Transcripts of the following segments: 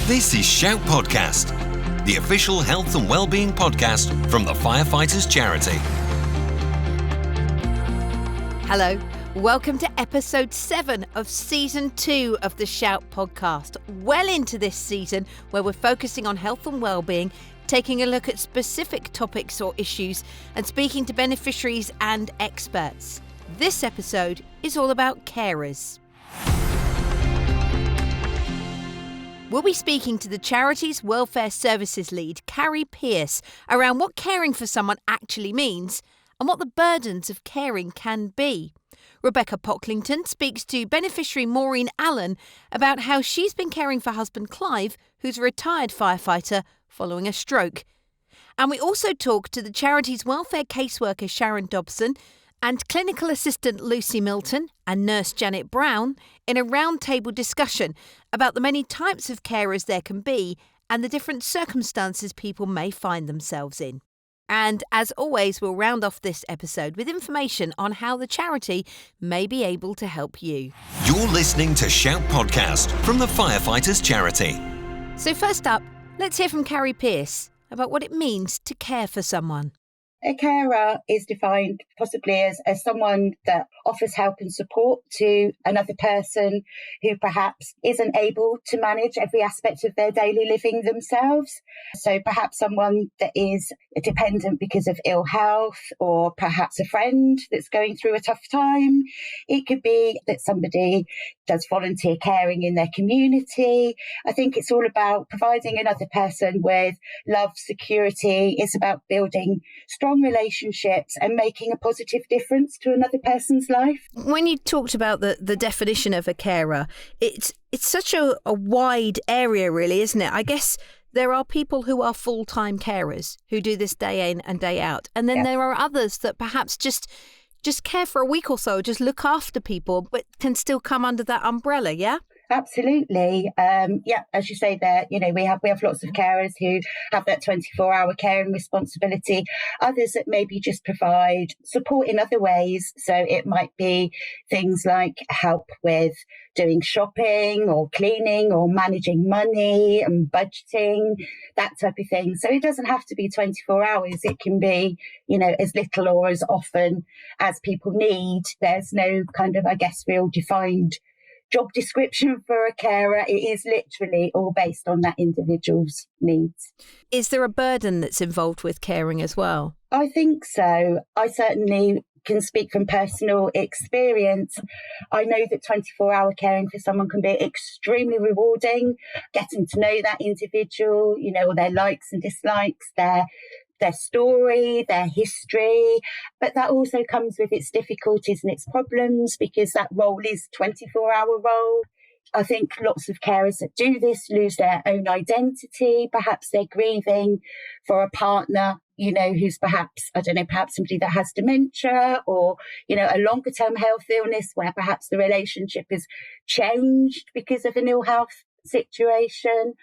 This is Shout Podcast, the official health and wellbeing podcast from the Firefighters Charity. Hello, welcome to episode 7 of season 2 of the Shout Podcast. Well into this season where we're focusing on health and wellbeing, taking a look at specific topics or issues and speaking to beneficiaries and experts. This episode is all about carers. We'll be speaking to the charity's Welfare Services lead, Carrie Pearce, around what caring for someone actually means and what the burdens of caring can be. Rebecca Pocklington speaks to beneficiary Maureen Allen about how she's been caring for husband Clive, who's a retired firefighter, following a stroke. And we also talk to the charity's welfare caseworker Sharon Dobson and clinical assistant Lucy Milton and nurse Janet Brown in a roundtable discussion about the many types of carers there can be and the different circumstances people may find themselves in. And as always, we'll round off this episode with information on how the charity may be able to help you. You're listening to Shout Podcast from the Firefighters Charity. So first up, let's hear from Carrie Pearce about what it means to care for someone. A carer is defined possibly as someone that offers help and support to another person who perhaps isn't able to manage every aspect of their daily living themselves. So perhaps someone that is dependent because of ill health, or perhaps a friend that's going through a tough time. It could be that somebody does volunteer caring in their community. I think it's all about providing another person with love, security. It's about building strong relationships and making a positive difference to another person's life. When you talked about the definition of a carer, it's such a wide area, really, isn't it? I guess there are people who are full-time carers who do this day in and day out. And then there are others that perhaps just care for a week or so, just look after people, but can still come under that umbrella, yeah? Absolutely. As you say there, we have lots of carers who have that 24-hour caring responsibility. Others that maybe just provide support in other ways. So it might be things like help with doing shopping or cleaning or managing money and budgeting, that type of thing. So it doesn't have to be 24 hours. It can be, as little or as often as people need. There's no kind of, real defined job description for a carer. It is literally all based on that individual's needs. Is there a burden that's involved with caring as well? I think so. I certainly can speak from personal experience. I know that 24-hour caring for someone can be extremely rewarding, getting to know that individual, their likes and dislikes, their story, their history, but that also comes with its difficulties and its problems because that role is 24-hour role. I think lots of carers that do this lose their own identity. Perhaps they're grieving for a partner, who's perhaps somebody that has dementia or, a longer term health illness where perhaps the relationship has changed because of an ill health situation.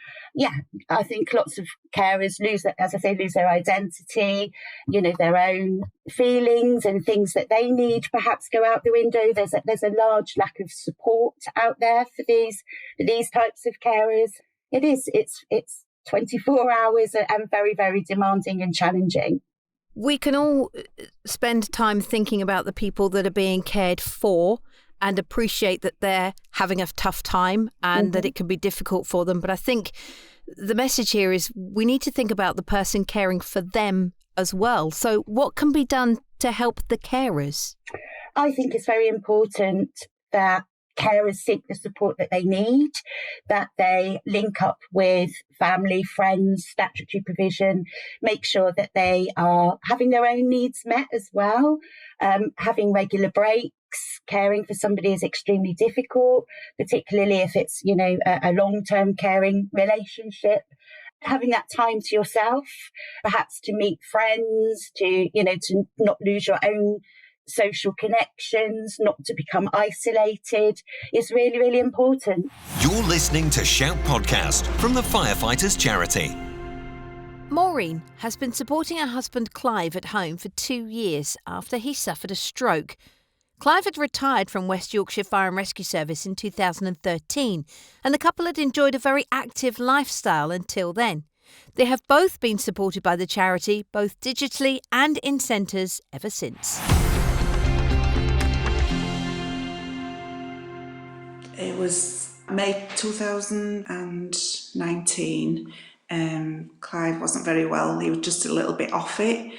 I think lots of carers lose their identity, their own feelings and things that they need perhaps go out the window. There's a large lack of support out there for these types of carers. It's 24 hours and very, very demanding and challenging. We can all spend time thinking about the people that are being cared for and appreciate that they're having a tough time and that it can be difficult for them. But I think the message here is we need to think about the person caring for them as well. So what can be done to help the carers? I think it's very important that carers seek the support that they need, that they link up with family, friends, statutory provision, make sure that they are having their own needs met as well, having regular breaks. Caring for somebody is extremely difficult, particularly if it's, a long-term caring relationship. Having that time to yourself, perhaps to meet friends, to not lose your own social connections, not to become isolated is really, really important. You're listening to Shout Podcast from the Firefighters Charity. Maureen has been supporting her husband Clive at home for 2 years after he suffered a stroke. Clive had retired from West Yorkshire Fire and Rescue Service in 2013, and the couple had enjoyed a very active lifestyle until then. They have both been supported by the charity, both digitally and in centres, ever since. It was May 2019. Clive wasn't very well. He was just a little bit off it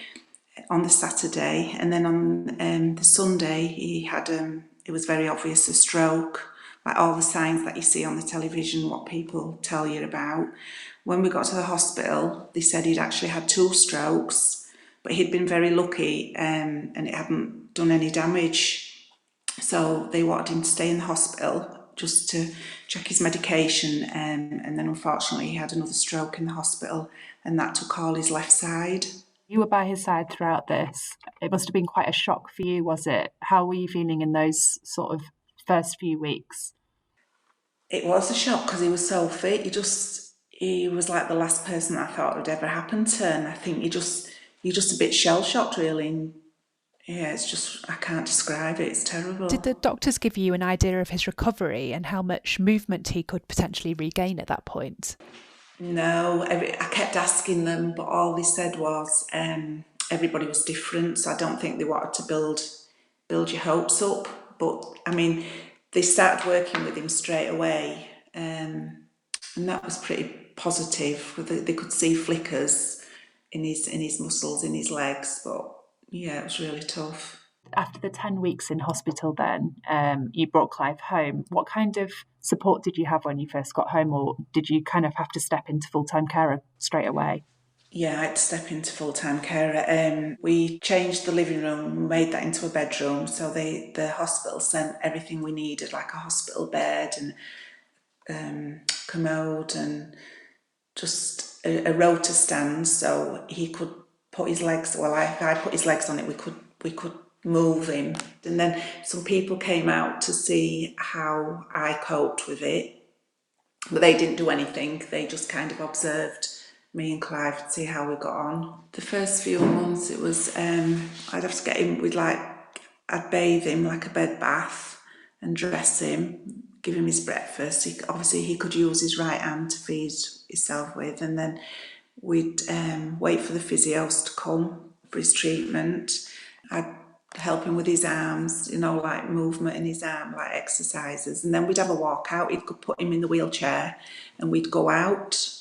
on the Saturday, and then on the Sunday he had it was very obvious, a stroke, like all the signs that you see on the television, what people tell you about. When we got to the hospital, they said he'd actually had 2 strokes, but he'd been very lucky, and it hadn't done any damage, so they wanted him to stay in the hospital just to check his medication, and then unfortunately he had another stroke in the hospital, and that took all his left side. You were by his side throughout this. It must have been quite a shock for you, was it? How were you feeling in those sort of first few weeks? It was a shock because he was so fit. He was like the last person I thought would ever happen to, and I think you're just a bit shell-shocked, really. And yeah, it's just, I can't describe it. It's terrible. Did the doctors give you an idea of his recovery and how much movement he could potentially regain at that point? No, I kept asking them, but all they said was everybody was different, so I don't think they wanted to build your hopes up. But I mean, they started working with him straight away, and that was pretty positive. They could see flickers in his muscles, in his legs, but yeah, it was really tough. After the 10 weeks in hospital then, you brought Clive home. What kind of support did you have when you first got home, or did you kind of have to step into full-time care straight away? Yeah, I had to step into full-time care. We changed the living room, made that into a bedroom, so the hospital sent everything we needed, like a hospital bed and commode and just a rotor stand, so he could put his legs, well, if I put his legs on it, we could move him. And then some people came out to see how I coped with it, but they didn't do anything. They just kind of observed me and Clive to see how we got on. The first few months it was, I'd have to get him I'd bathe him like a bed bath and dress him, give him his breakfast. He could use his right hand to feed himself with, and then we'd wait for the physios to come for his treatment. I'd help him with his arms, like movement in his arm, like exercises. And then we'd have a walk out. He could put him in the wheelchair and we'd go out.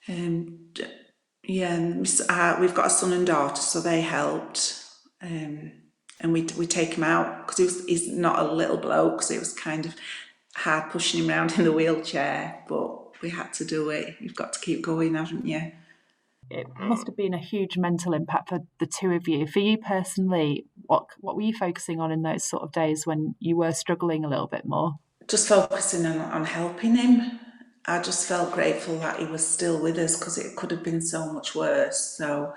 And we've got a son and daughter, so they helped. And we take him out because he's not a little bloke, so it was kind of hard pushing him around in the wheelchair, but we had to do it. You've got to keep going, haven't you? It must have been a huge mental impact for the two of you. For you personally, what were you focusing on in those sort of days when you were struggling a little bit more? Just focusing on helping him. I just felt grateful that he was still with us because it could have been so much worse. So,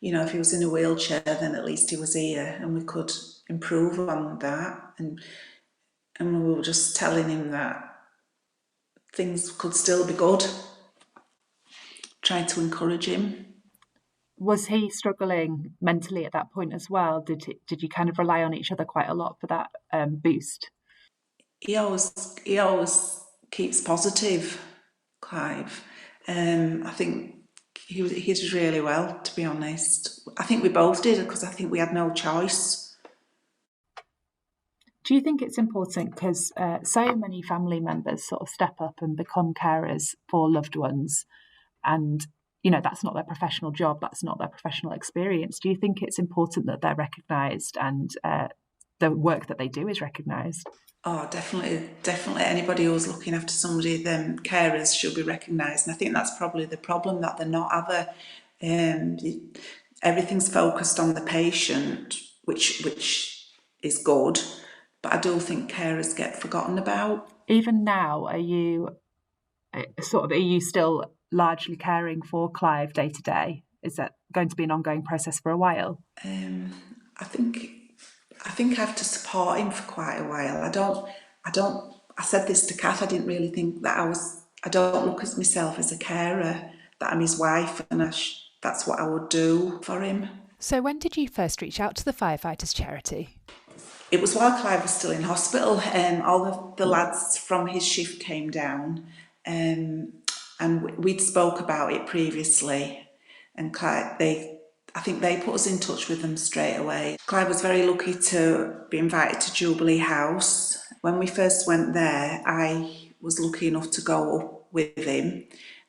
if he was in a wheelchair, then at least he was here and we could improve on that. And we were just telling him that things could still be good. Trying to encourage him. Was he struggling mentally at that point as well? Did you kind of rely on each other quite a lot for that boost? He always keeps positive, Clive. I think he did really well, to be honest. I think we both did because I think we had no choice. Do you think it's important because so many family members sort of step up and become carers for loved ones, and that's not their professional job, that's not their professional experience? Do you think it's important that they're recognised and the work that they do is recognised? Oh, definitely. Anybody who's looking after somebody, them carers should be recognised. And I think that's probably the problem, that they're not either. Everything's focused on the patient, which is good, but I do think carers get forgotten about. Even now, are you still largely caring for Clive day to day? Is that going to be an ongoing process for a while? I think I have to support him for quite a while. I said this to Kath, I didn't really think that I don't look at myself as a carer, that I'm his wife, and that's what I would do for him. So when did you first reach out to the Firefighters charity? It was while Clive was still in hospital. All of the lads from his shift came down, and we'd spoke about it previously. And Clive, I think they put us in touch with them straight away. Clive was very lucky to be invited to Jubilee House. When we first went there, I was lucky enough to go up with him,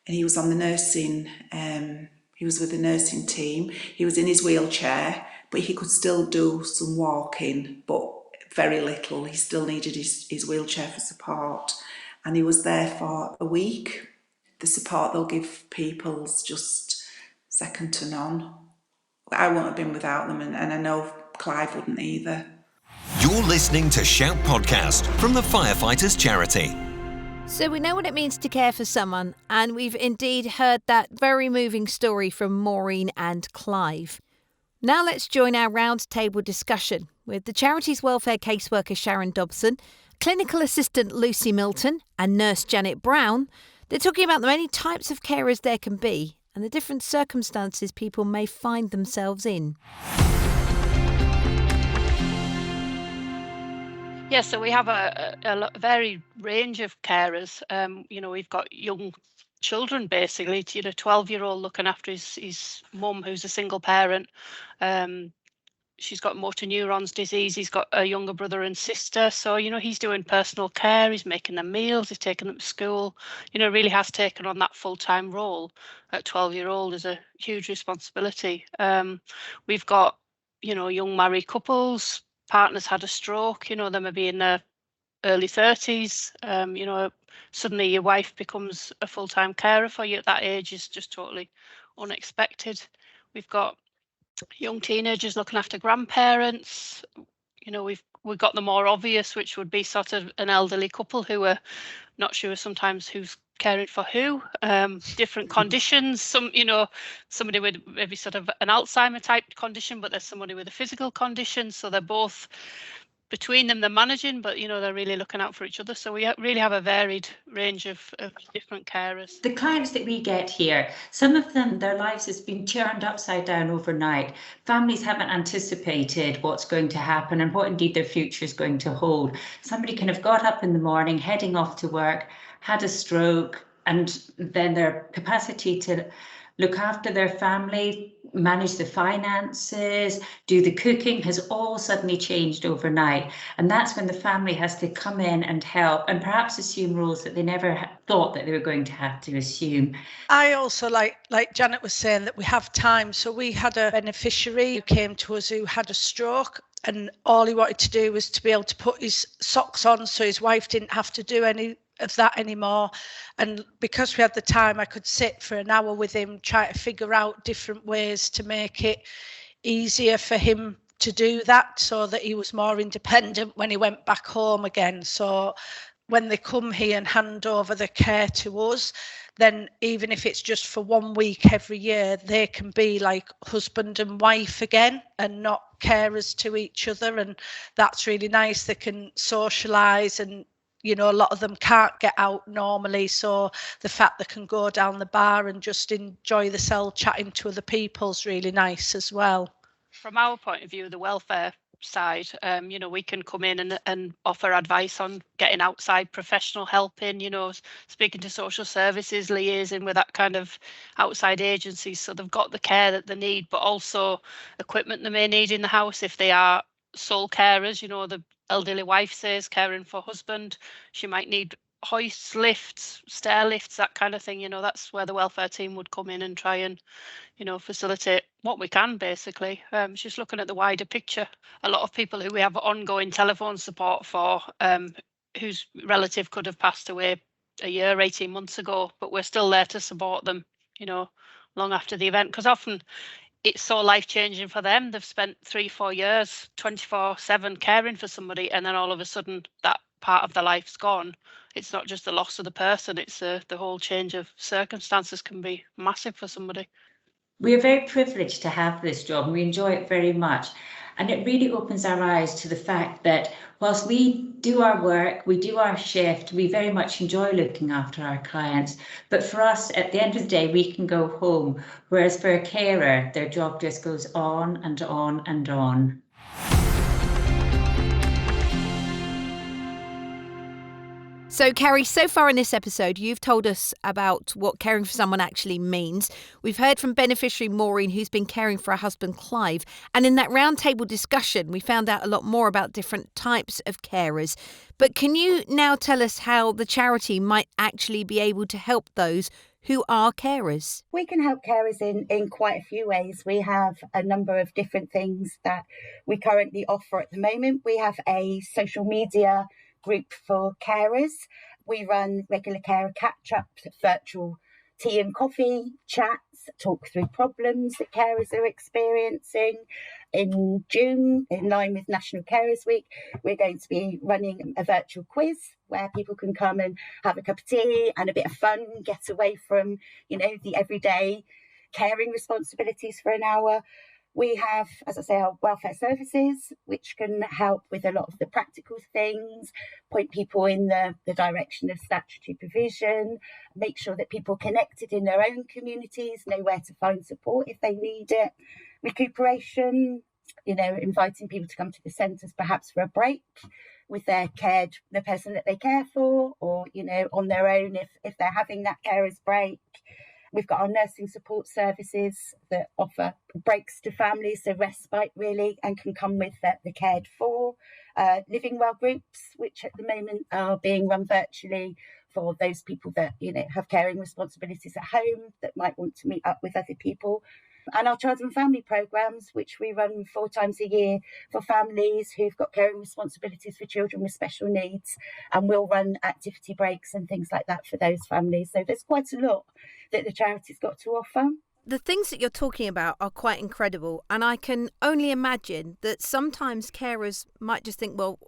and he was on the nursing. He was with the nursing team. He was in his wheelchair, but he could still do some walking, but very little. He still needed his wheelchair for support. And he was there for a week. The support they'll give people's just second to none. I wouldn't have been without them, and I know Clive wouldn't either. You're listening to Shout Podcast from the Firefighters Charity. So we know what it means to care for someone, and we've indeed heard that very moving story from Maureen and Clive. Now let's join our roundtable discussion with the charity's welfare caseworker Sharon Dobson, clinical assistant Lucy Milton and nurse Janet Brown. They're talking about the many types of carers there can be and the different circumstances people may find themselves in. Yeah, so we have a varied range of carers. We've got young children, basically, 12-year-old looking after his mum, who's a single parent. She's got motor neurons disease. He's got a younger brother and sister. So, he's doing personal care. He's making them meals. He's taking them to school. Really has taken on that full-time role at 12-year-old is a huge responsibility. We've got, young married couples. Partners had a stroke, they may be in their early 30s. Suddenly your wife becomes a full-time carer for you at that age is just totally unexpected. We've got young teenagers looking after grandparents. We've got the more obvious, which would be sort of an elderly couple who are not sure sometimes who's caring for who. Different conditions. Somebody with maybe sort of an Alzheimer type condition, but there's somebody with a physical condition. So they're both between them, they're managing, but they're really looking out for each other. So we really have a varied range of different carers. The clients that we get here, some of them, their lives has been turned upside down overnight. Families haven't anticipated what's going to happen and what indeed their future is going to hold. Somebody kind of got up in the morning, heading off to work, had a stroke, and then their capacity to look after their family, manage the finances, do the cooking has all suddenly changed overnight. And that's when the family has to come in and help and perhaps assume roles that they never thought that they were going to have to assume. I also, like Janet was saying, that we have time. So we had a beneficiary who came to us who had a stroke, and all he wanted to do was to be able to put his socks on so his wife didn't have to do any of that anymore. And because we had the time, I could sit for an hour with him, try to figure out different ways to make it easier for him to do that, so that he was more independent when he went back home again. So when they come here and hand over the care to us, then even if it's just for 1 week every year, they can be like husband and wife again and not carers to each other. And that's really nice. They can socialise, and a lot of them can't get out normally, so the fact they can go down the bar and just enjoy the cell chatting to other people is really nice as well. From our point of view, the welfare side, we can come in and offer advice on getting outside professional help in, speaking to social services, liaising with that kind of outside agencies, so they've got the care that they need, but also equipment they may need in the house if they are sole carers. The elderly wife says caring for husband, she might need hoists, lifts, stair lifts, that kind of thing. That's where the welfare team would come in and try and facilitate what we can, basically. Just looking at the wider picture, a lot of people who we have ongoing telephone support for, whose relative could have passed away a year, 18 months ago, but we're still there to support them long after the event, because often it's so life-changing for them. They've spent 3-4 years 24/7 caring for somebody, and then all of a sudden that part of their life's gone. It's not just the loss of the person, it's the whole change of circumstances can be massive for somebody. We are very privileged to have this job, and we enjoy it very much. And it really opens our eyes to the fact that whilst we do our work, we do our shift, we very much enjoy looking after our clients. But for us, at the end of the day, we can go home. Whereas for a carer, their job just goes on and on and on. So, Carrie, so far in this episode, you've told us about what caring for someone actually means. We've heard from beneficiary Maureen, who's been caring for her husband, Clive. And in that roundtable discussion, we found out a lot more about different types of carers. But can you now tell us how the charity might actually be able to help those who are carers? We can help carers in quite a few ways. We have a number of different things that we currently offer at the moment. We have a social media group for carers. We run regular carer catch-ups, virtual tea and coffee chats, talk through problems that carers are experiencing. In June, in line with National Carers Week, we're going to be running a virtual quiz where people can come and have a cup of tea and a bit of fun, get away from, the everyday caring responsibilities for an hour. We have, as I say, our welfare services, which can help with a lot of the practical things, point people in the direction of statutory provision, make sure that people connected in their own communities know where to find support if they need it. Recuperation, inviting people to come to the centres perhaps for a break with the person that they care for, or, on their own if they're having that carer's break. We've got our nursing support services that offer breaks to families, so respite really, and can come with the cared for. Living well groups, which at the moment are being run virtually for those people that, have caring responsibilities at home that might want to meet up with other people. And our child and family programmes, which we run 4 times a year for families who've got caring responsibilities for children with special needs. And we'll run activity breaks and things like that for those families. So there's quite a lot that the charity's got to offer. The things that you're talking about are quite incredible, and I can only imagine that sometimes carers might just think, well,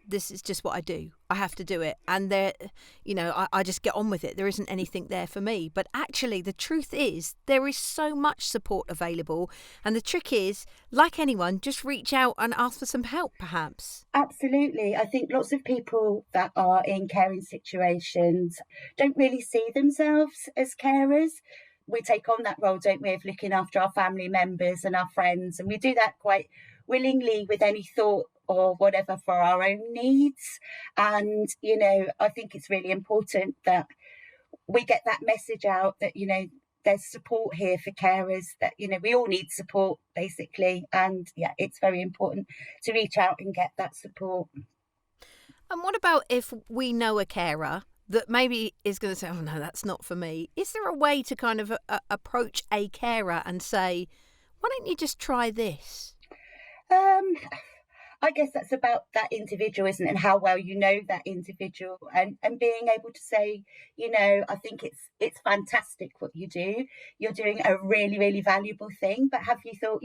this is just what I do. I have to do it, and I just get on with it. There isn't anything there for me. But actually, the truth is, there is so much support available, and the trick is, like anyone, just reach out and ask for some help, perhaps. Absolutely. I think lots of people that are in caring situations don't really see themselves as carers. We take on that role, don't we, of looking after our family members and our friends. And we do that quite willingly with any thought or whatever for our own needs. And, I think it's really important that we get that message out that, there's support here for carers, that, we all need support, basically. And, it's very important to reach out and get that support. And what about if we know a carer that maybe is going to say, oh, no, that's not for me? Is there a way to kind of approach a carer and say, why don't you just try this? I guess that's about that individual, isn't it? And how well you know that individual, and being able to say, I think it's fantastic what you do. You're doing a really, really valuable thing. But have you thought,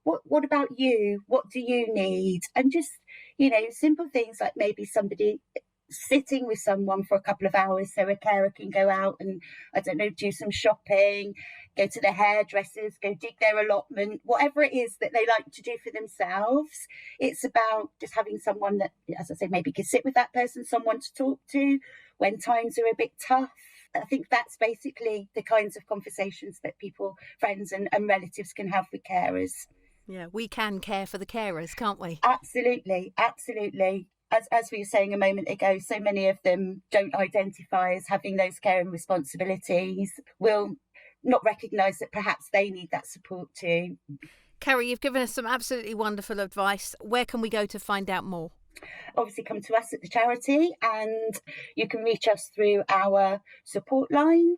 what about you? What do you need? And just, simple things like maybe somebody sitting with someone for a couple of hours so a carer can go out and, do some shopping, go to the hairdressers, go dig their allotment, whatever it is that they like to do for themselves. It's about just having someone that, as I say, maybe can sit with that person, someone to talk to when times are a bit tough. I think that's basically the kinds of conversations that people, friends and relatives can have with carers. Yeah, we can care for the carers, can't we? Absolutely, absolutely. As we were saying a moment ago, so many of them don't identify as having those caring responsibilities, will not recognise that perhaps they need that support too. Carrie, you've given us some absolutely wonderful advice. Where can we go to find out more? Obviously, come to us at the charity, and you can reach us through our support line.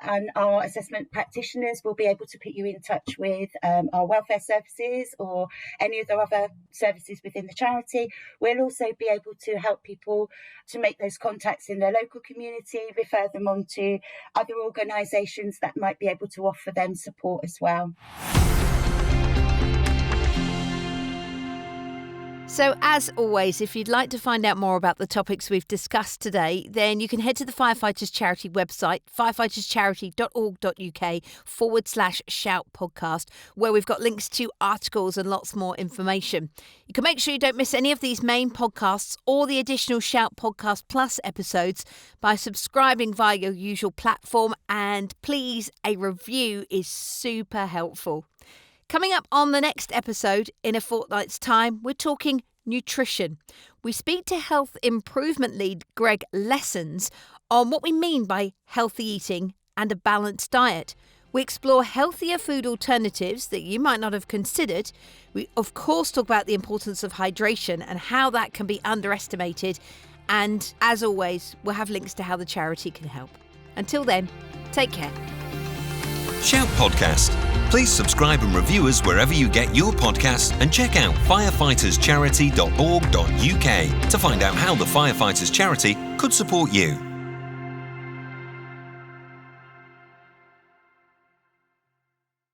And our assessment practitioners will be able to put you in touch with our welfare services or any of the other services within the charity. We'll also be able to help people to make those contacts in their local community, refer them on to other organisations that might be able to offer them support as well. So, as always, if you'd like to find out more about the topics we've discussed today, then you can head to the Firefighters Charity website, firefighterscharity.org.uk/shout podcast, where we've got links to articles and lots more information. You can make sure you don't miss any of these main podcasts or the additional Shout Podcast Plus episodes by subscribing via your usual platform. And please, a review is super helpful. Coming up on the next episode in a fortnight's time, we're talking nutrition. we speak to health improvement lead Greg Lessons on what we mean by healthy eating and a balanced diet. We explore healthier food alternatives that you might not have considered. We, of course, talk about the importance of hydration and how that can be underestimated. And as always, we'll have links to how the charity can help. Until then, take care. Shout Podcast. Please subscribe and review us wherever you get your podcasts, and check out firefighterscharity.org.uk to find out how the Firefighters Charity could support you.